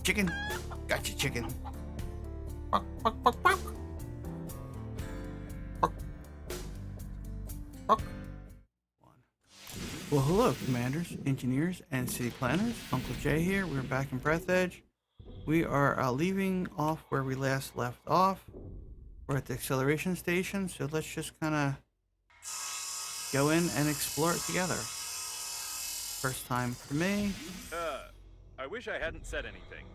Chicken. Gotcha, chicken. Bark, bark, bark, bark. Bark, bark. Well, hello, commanders, engineers, and city planners. Uncle Jay here. We're back in Breathedge. We are leaving off where we last left off. We're at the acceleration station, so let's just kind of go in and explore it together. First time for me. I wish I hadn't said anything.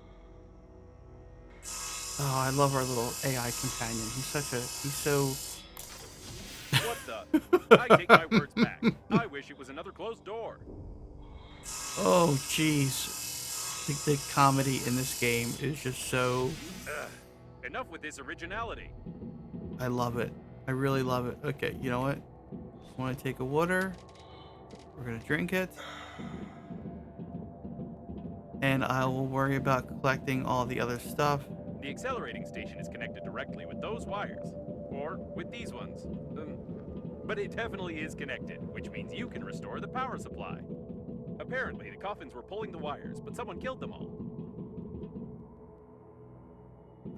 Oh, I love our little AI companion. He's so... What the? I take my words back. I wish it was another closed door. Oh, jeez. The comedy in this game is just so... Enough with this originality. I love it. I really love it. Okay, you know what? I want to take a water. We're going to drink it. And I will worry about collecting all the other stuff. The accelerating station is connected directly with those wires. Or with these ones. But it definitely is connected, which means you can restore the power supply. Apparently, the coffins were pulling the wires, but someone killed them all.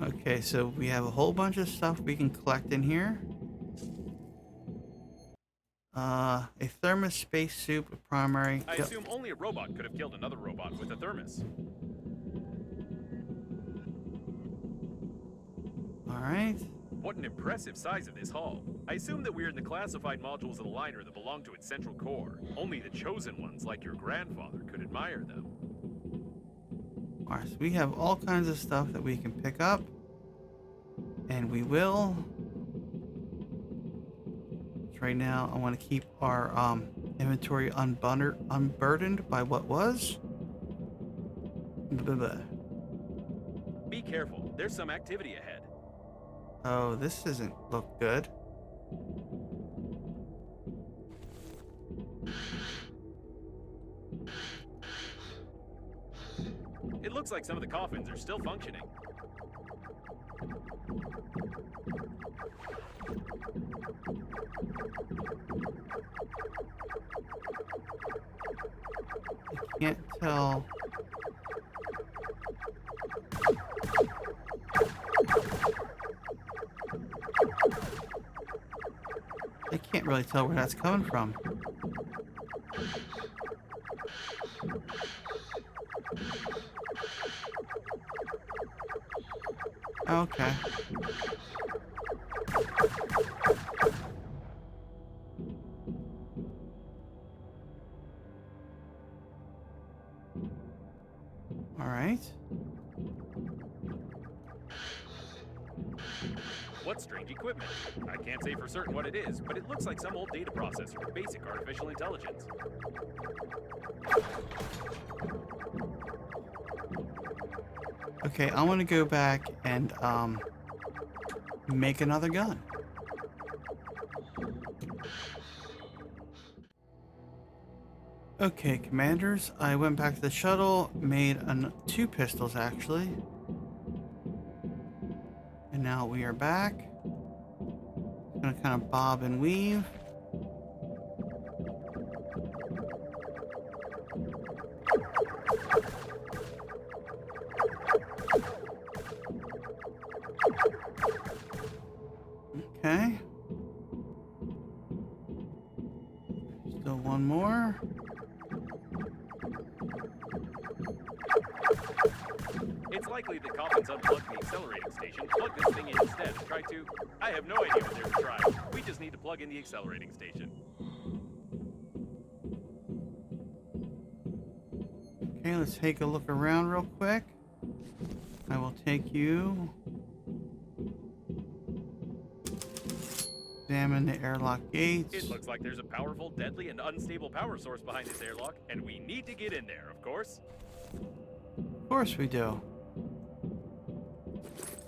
Okay, so we have a whole bunch of stuff we can collect in here. A thermos spacesuit, a primary. I assume only a robot could have killed another robot with a thermos. Alright. What an impressive size of this hull. I assume that we're in the classified modules of the liner that belong to its central core. Only the chosen ones, like your grandfather, could admire them. Alright, so we have all kinds of stuff that we can pick up. And we will. So right now, I want to keep our inventory unburdened by what was. Blah, blah. Be careful, there's some activity ahead. Oh, this doesn't look good. It looks like some of the coffins are still functioning. I can't tell. I can't really tell where that's coming from. Okay. All right. What strange equipment? I can't say for certain what it is, but it looks like some old data processor with basic artificial intelligence. Okay, I want to go back and make another gun. Okay, commanders, I went back to the shuttle, made two pistols actually. And now we are back. Gonna kind of bob and weave. Okay. Still one more. It's likely the coffins unplugged the accelerating station, plug this thing in instead, and try to... I have no idea what they're trying. We just need to plug in the accelerating station. Okay, let's take a look around real quick. I will take you. Examine the airlock gates. It looks like there's a powerful, deadly, and unstable power source behind this airlock, and we need to get in there, of course. Of course we do.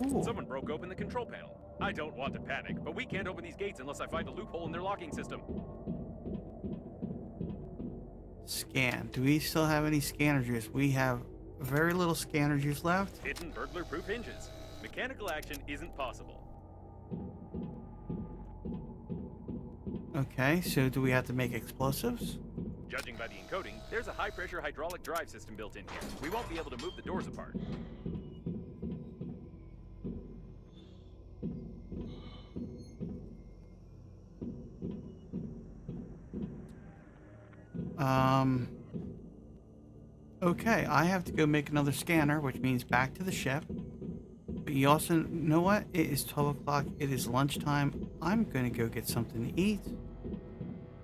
Ooh. Someone broke open the control panel. I don't want to panic, but we can't open these gates unless I find a loophole in their locking system. Scan. Do we still have any scanner juice? We have very little scanner juice left. Hidden burglar-proof hinges. Mechanical action isn't possible. Okay, so do we have to make explosives? Judging by the encoding, there's a high-pressure hydraulic drive system built in here. We won't be able to move the doors apart. Okay, I have to go make another scanner, which means back to the ship. But you also know what? It is 12 o'clock. It is lunchtime. I'm going to go get something to eat.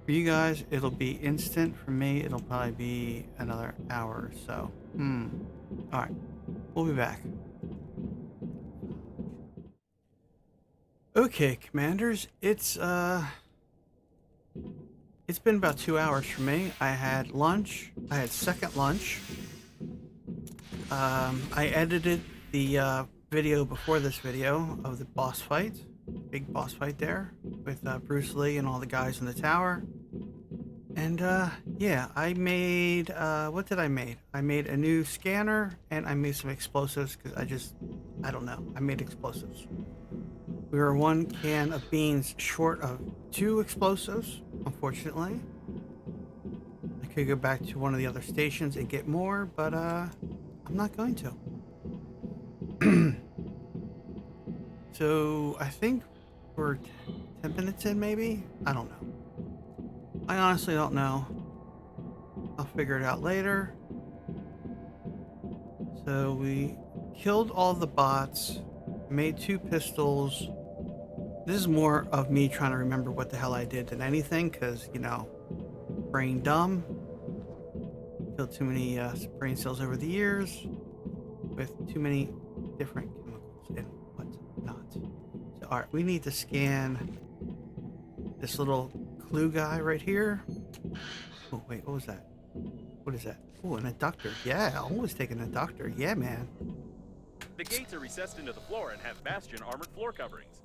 For you guys, it'll be instant. For me, it'll probably be another hour or so. Alright, we'll be back. Okay, commanders, it's been about 2 hours for me. I had lunch. I had second lunch. I edited the video before this video of the boss fight. Big boss fight there with Bruce Lee and all the guys in the tower. And yeah, I made, what did I make? I made a new scanner and I made some explosives because I don't know. I made explosives. We were 1 can of beans short of 2 explosives, unfortunately. I could go back to one of the other stations and get more, but I'm not going to. So I think we're 10 minutes in, maybe? I don't know. I honestly don't know. I'll figure it out later. So we killed all the bots, made 2 pistols. This is more of me trying to remember what the hell I did than anything, because, you know, brain dumb. Killed too many brain cells over the years with too many different chemicals and whatnot. So, alright, we need to scan this little clue guy right here. Oh, wait, what was that? What is that? Oh, an inductor. Yeah, I'll always take an inductor. Yeah, man. The gates are recessed into the floor and have bastion armored floor coverings.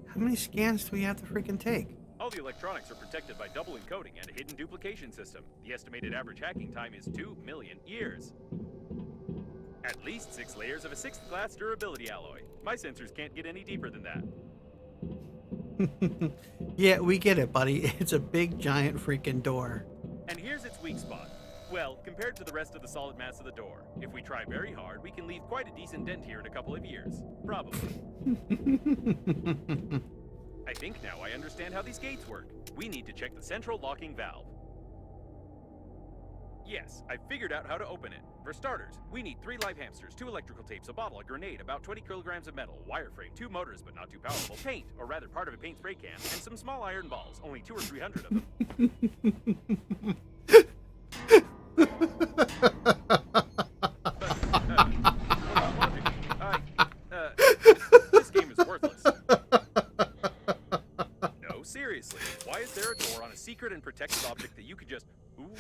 How many scans do we have to freaking take? All the electronics are protected by double encoding and a hidden duplication system. The estimated average hacking time is 2 million years. At least 6 layers of a 6th class durability alloy. My sensors can't get any deeper than that. Yeah, we get it, buddy. It's a big, giant freaking door. And here's its weak spot. Well, compared to the rest of the solid mass of the door, if we try very hard, we can leave quite a decent dent here in a couple of years. Probably. I think now I understand how these gates work. We need to check the central locking valve. Yes, I figured out how to open it. For starters, we need 3 live hamsters, 2 electrical tapes, a bottle, a grenade, about 20 kilograms of metal, wireframe, 2 motors but not too powerful, paint, or rather part of a paint spray can, and some small iron balls, only 200 or 300 of them. This game is worthless. No, seriously, why is there a door on a secret and protected object that you could just... Ooh.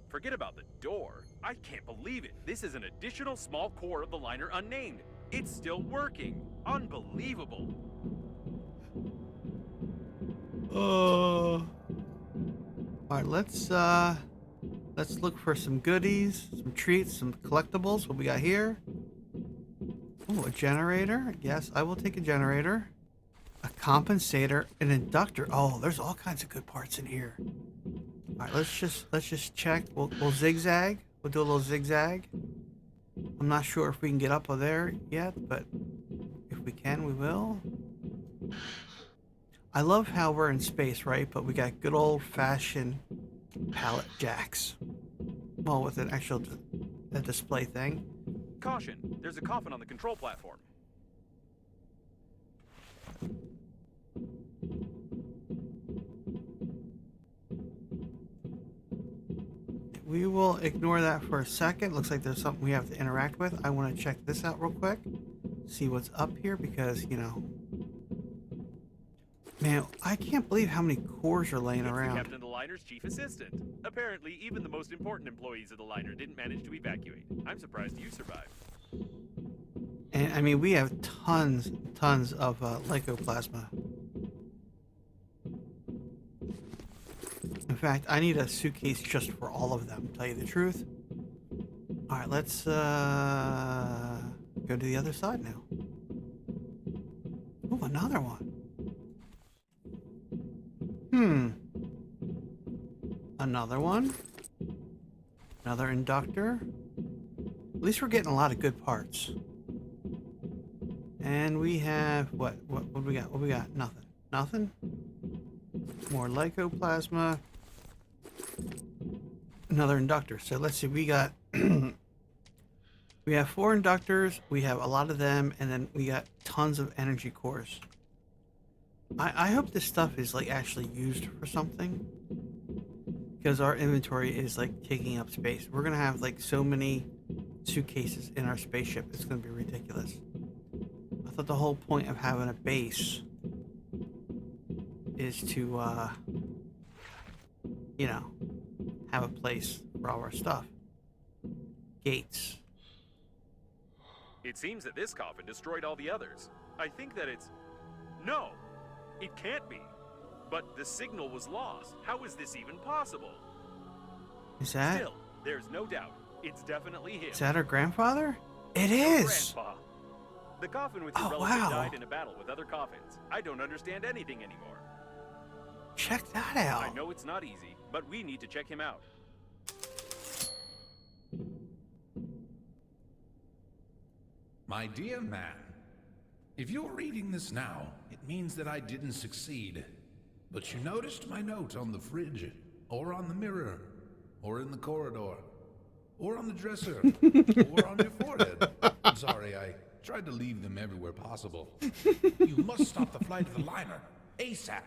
Forget about the door. I can't believe it. This is an additional small core of the liner unnamed. It's still working. Unbelievable. All right, let's look for some goodies, some treats, some collectibles. What we got here? Oh, a generator. Yes, I will take a generator. A compensator, an inductor. Oh, there's all kinds of good parts in here. All right, let's just check. We'll zigzag. We'll do a little zigzag. I'm not sure if we can get up there yet, but if we can, we will. I love how we're in space, right? But we got good old-fashioned pallet jacks. Well, with an actual a display thing. Caution, there's a coffin on the control platform. We will ignore that for a second. Looks like there's something we have to interact with. I want to check this out real quick. See what's up here because, you know... Man, I can't believe how many cores are laying around. The captain of the liner's chief assistant. Apparently, even the most important employees of the liner didn't manage to evacuate. I'm surprised you survived. And, I mean, we have tons of lycoplasma. In fact, I need a suitcase just for all of them, to tell you the truth. Alright, let's go to the other side now. Oh, another one. Hmm. Another one. Another inductor. At least we're getting a lot of good parts. And we have what do we got? What we got? Nothing. Nothing. More lycoplasma. Another inductor. So let's see. We got we have 4 inductors. We have a lot of them, and then we got tons of energy cores. I hope this stuff is like actually used for something, because our inventory is like taking up space. We're gonna have like so many suitcases in our spaceship. It's gonna be ridiculous. I thought the whole point of having a base is to, you know, have a place for all our stuff. Gates. It seems that this coffin destroyed all the others. I think that it's... No! It can't be! But the signal was lost. How is this even possible? Is that? Still, there's no doubt. It's definitely him. Is that our grandfather? It Your is! Grandpa. The coffin with your Oh, relative wow. died in a battle with other coffins. I don't understand anything anymore. Check that out. I know it's not easy, but we need to check him out. My dear man, if you're reading this now, it means that I didn't succeed. But you noticed my note on the fridge, or on the mirror, or in the corridor, or on the dresser, or on your forehead. I'm sorry, I tried to leave them everywhere possible. You must stop the flight of the liner, ASAP.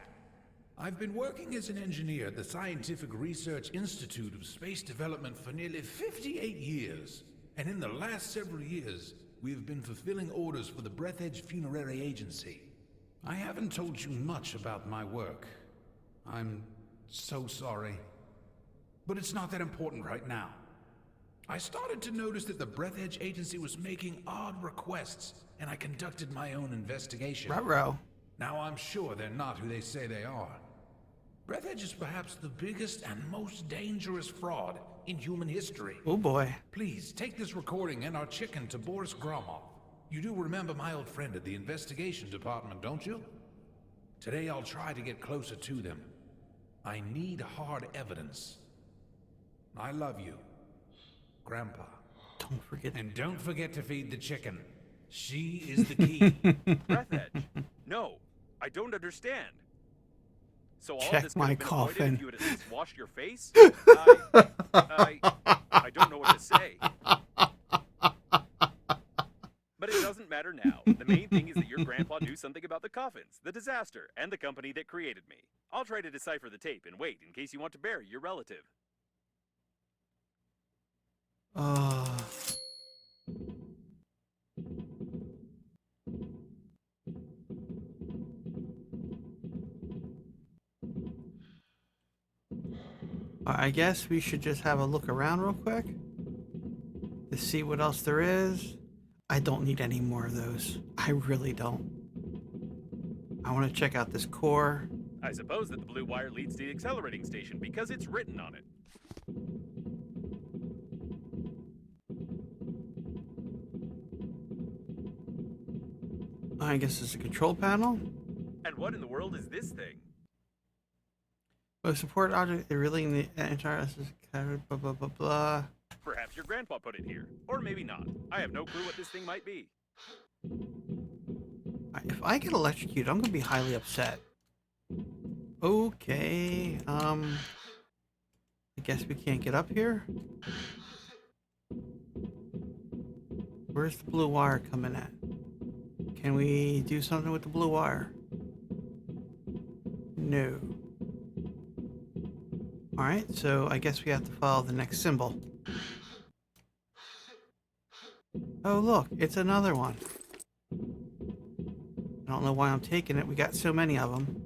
I've been working as an engineer at the Scientific Research Institute of Space Development for nearly 58 years. And in the last several years, we have been fulfilling orders for the Breathedge Funerary Agency. I haven't told you much about my work. I'm so sorry. But it's not that important right now. I started to notice that the Breathedge Agency was making odd requests, and I conducted my own investigation. Ruh-roh. Now I'm sure they're not who they say they are. Breathedge is perhaps the biggest and most dangerous fraud in human history. Oh boy. Please, take this recording and our chicken to Boris Gromov. You do remember my old friend at the investigation department, don't you? Today I'll try to get closer to them. I need hard evidence. I love you, Grandpa. Don't forget. And don't forget to feed the chicken. She is the key. Breathedge. No, I don't understand. So all Check this could my have been avoided coffin. if you had at least washed your face? I don't know what to say. But it doesn't matter now. The main thing is that your grandpa knew something about the coffins, the disaster, and the company that created me. I'll try to decipher the tape and wait in case you want to bury your relative. I guess we should just have a look around real quick to see what else there is. I don't need any more of those. I really don't. I want to check out this core. I suppose that the blue wire leads to the accelerating station because it's written on it. I guess it's a control panel. And what in the world is this thing? Oh, support object. It really in the entire blah blah blah blah. Perhaps your grandpa put it here. Or maybe not. I have no clue what this thing might be. If I get electrocuted, I'm gonna be highly upset. Okay. I guess we can't get up here. Where's the blue wire coming at? Can we do something with the blue wire? No. Alright, so I guess we have to follow the next symbol. Oh look, it's another one. I don't know why I'm taking it. We got so many of them.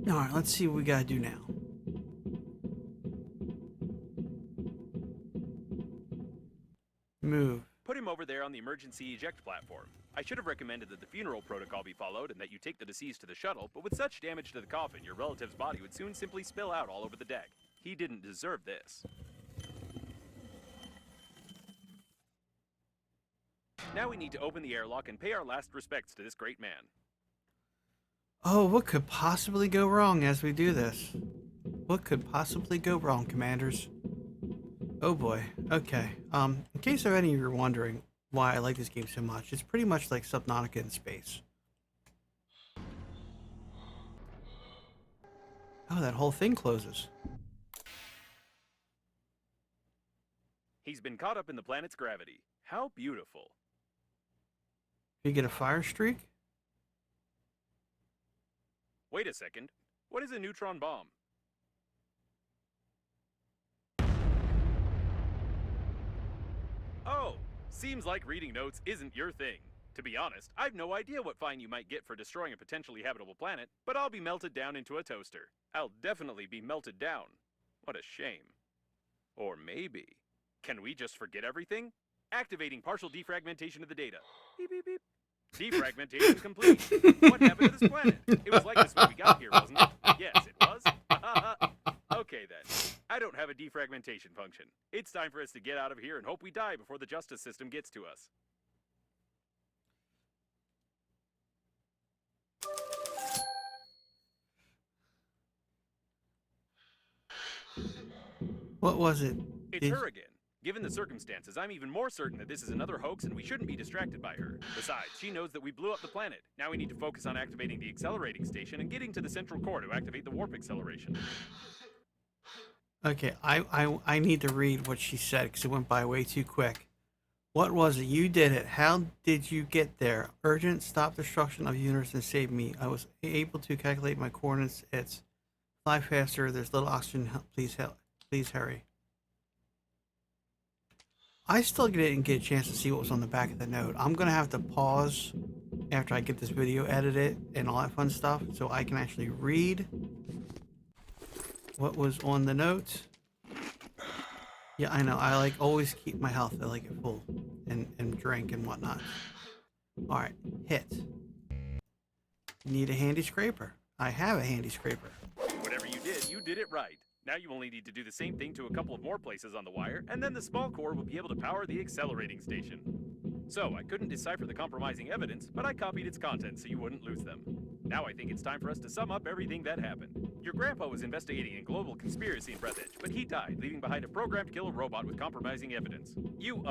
Alright, let's see what we gotta do now. Move. Put him over there on the emergency eject platform. I should have recommended that the funeral protocol be followed and that you take the deceased to the shuttle, but with such damage to the coffin, your relative's body would soon simply spill out all over the deck. He didn't deserve this. Now we need to open the airlock and pay our last respects to this great man. Oh, what could possibly go wrong as we do this? What could possibly go wrong, commanders? Oh boy. Okay. In case of any of you are wondering why I like this game so much, it's pretty much like Subnautica in space. Oh, that whole thing closes. He's been caught up in the planet's gravity. How beautiful. You get a fire streak? Wait a second. What is a neutron bomb? Oh, seems like reading notes isn't your thing. To be honest, I've no idea what fine you might get for destroying a potentially habitable planet, but I'll be melted down into a toaster. I'll definitely be melted down. What a shame. Or maybe, can we just forget everything? Activating partial defragmentation of the data. Beep, beep, beep. Defragmentation complete. What happened to this planet? It was like this when we got here, wasn't it? Yes, it was. Okay then. I don't have a defragmentation function. It's time for us to get out of here and hope we die before the justice system gets to us. What was it? It's her again. Given the circumstances, I'm even more certain that this is another hoax and we shouldn't be distracted by her. Besides, she knows that we blew up the planet. Now we need to focus on activating the accelerating station and getting to the central core to activate the warp acceleration. Okay, I need to read what she said because it went by way too quick. What was it? You did it. How did you get there? Urgent, stop destruction of the universe and save me. I was able to calculate my coordinates. It's fly faster. There's little oxygen. Please help. Please hurry. I still didn't get a chance to see what was on the back of the note. I'm going to have to pause after I get this video edited and all that fun stuff so I can actually read what was on the note. Yeah, I know. I like always keep my health. I like it full and drink and whatnot. All right, hit. Need a handy scraper. I have a handy scraper. Whatever you did it right. Now you only need to do the same thing to a couple of more places on the wire, and then the small core will be able to power the accelerating station. So, I couldn't decipher the compromising evidence, but I copied its contents so you wouldn't lose them. Now I think it's time for us to sum up everything that happened. Your grandpa was investigating a global conspiracy in Breathedge, but he died, leaving behind a programmed killer robot with compromising evidence. You,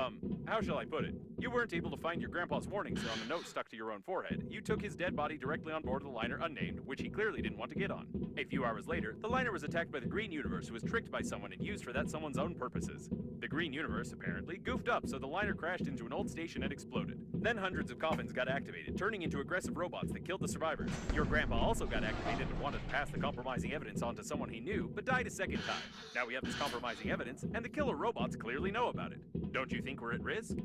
how shall I put it? You weren't able to find your grandpa's warnings on the note stuck to your own forehead. You took his dead body directly on board of the liner unnamed, which he clearly didn't want to get on. A few hours later, the liner was attacked by the Green Universe, who was tricked by someone and used for that someone's own purposes. The Green Universe, apparently, goofed up, so the liner crashed into an old station and exploded. Then hundreds of coffins got activated, turning into aggressive robots that killed the survivors. Your grandpa also got activated and wanted to pass the compromising evidence on to someone he knew, but died a second time. Now we have this compromising evidence, and the killer robots clearly know about it. Don't you think we're at risk?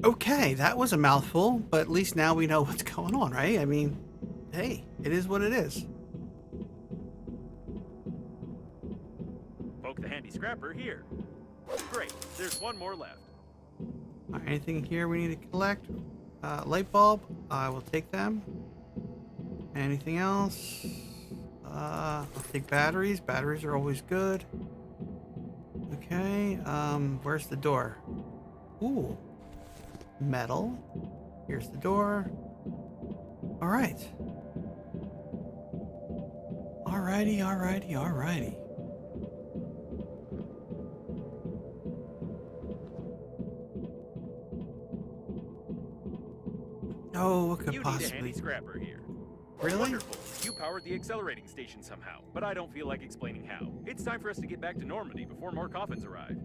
Okay, that was a mouthful, but at least now we know what's going on, right? I mean, hey, it is what it is. Poke the handy scrapper here. Great, there's one more left. All right, anything here we need to collect? Light bulb, I will take them. Anything else? I'll take batteries. Batteries are always good. Okay, where's the door? Ooh, metal. Here's the door. All right. Alrighty. Oh, what could You need a possibly... handy scrapper here. Really? Wonderful. You powered the accelerating station somehow, but I don't feel like explaining how. It's time for us to get back to Normandy before more coffins arrive.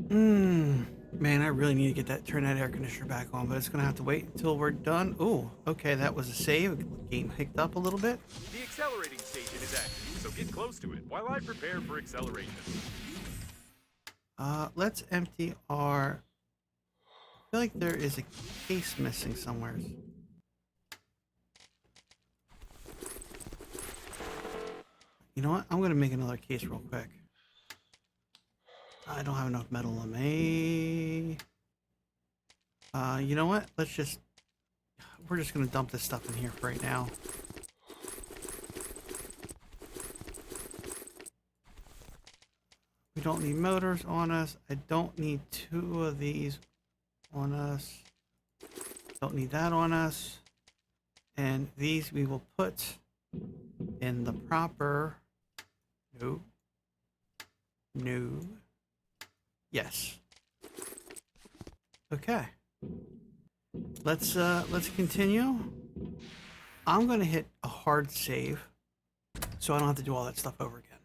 Man, I really need to turn that air conditioner back on, but it's gonna have to wait until we're done. Ooh, okay, that was a save. Game hicked up a little bit. The accelerating station is active, so get close to it while I prepare for acceleration. Let's empty our... I feel like there is a case missing somewhere. You know what? I'm gonna make another case real quick. I don't have enough metal on me. You know what? We're just gonna dump this stuff in here for right now. We don't need motors on us. I don't need 2 of these on us. Don't need that on us. And these we will put in the proper... No. No. Yes. Okay. Let's continue. I'm gonna hit a hard save, so I don't have to do all that stuff over again.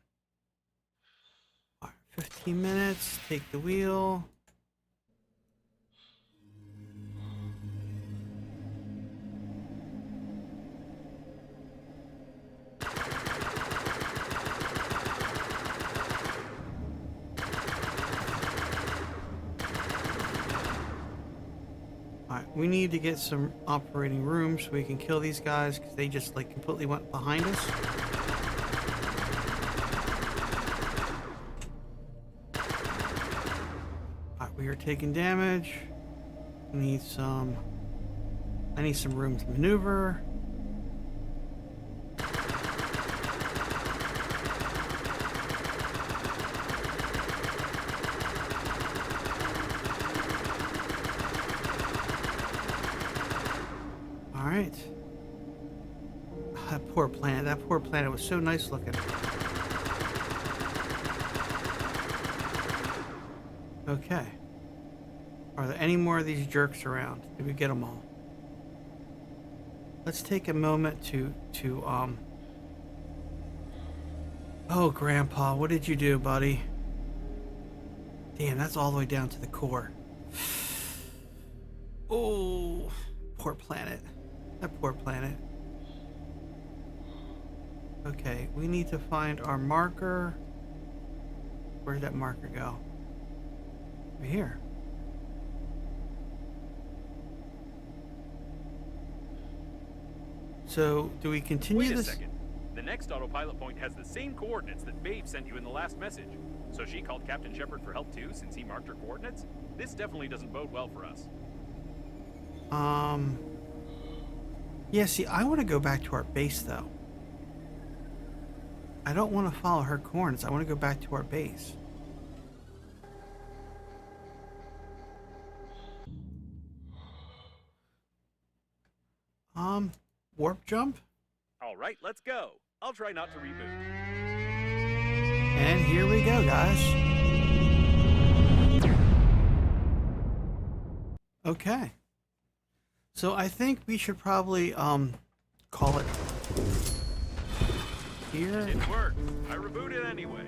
All right, 15 minutes. Take the wheel. Alright, we need to get some operating rooms so we can kill these guys because they just like completely went behind us. Alright, we are taking damage. We need some... I need some room to maneuver. Alright. That poor planet. That poor planet was so nice looking. Okay. Are there any more of these jerks around? Did we get them all? Let's take a moment to Oh, Grandpa, what did you do, buddy? Damn, that's all the way down to the core. Oh, poor planet. That poor planet. Okay, we need to find our marker. Where did that marker go? Right here. So, do we continue Wait this? a second. The next autopilot point has the same coordinates that Babe sent you in the last message. So she called Captain Shepard for help too, since he marked her coordinates? This definitely doesn't bode well for us. Yeah, see, I want to go back to our base, though. I don't want to follow her coordinates. I want to go back to our base. Warp jump? All right, let's go. I'll try not to reboot. And here we go, guys. Okay. So I think we should probably call it here. It worked. I rebooted anyway.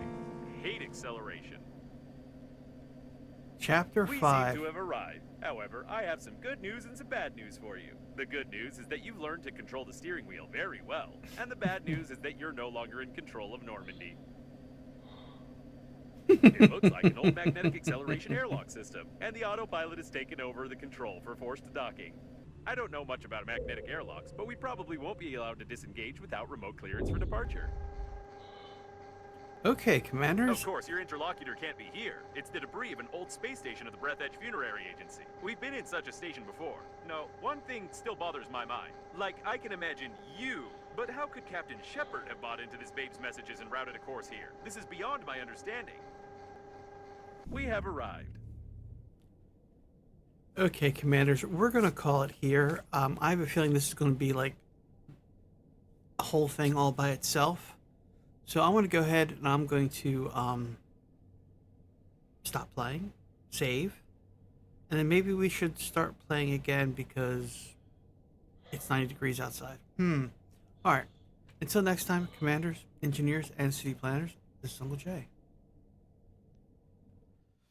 Hate acceleration. Chapter We 5. seem to have arrived. However, I have some good news and some bad news for you. The good news is that you've learned to control the steering wheel very well. And the bad news is that you're no longer in control of Normandy. It looks like an old magnetic acceleration airlock system, and the autopilot has taken over the control for forced docking. I don't know much about magnetic airlocks, but we probably won't be allowed to disengage without remote clearance for departure. Okay, commanders. Of course, your interlocutor can't be here. It's the debris of an old space station of the Breathedge Funerary Agency. We've been in such a station before. No, one thing still bothers my mind. Like, I can imagine you, but how could Captain Shepard have bought into this Babe's messages and routed a course here? This is beyond my understanding. We have arrived. Okay, commanders, we're going to call it here. I have a feeling this is going to be like a whole thing all by itself. So I want to go ahead and I'm going to stop playing, save, and then maybe we should start playing again because it's 90 degrees outside. All right. Until next time, commanders, engineers, and city planners, this is Uncle Jay.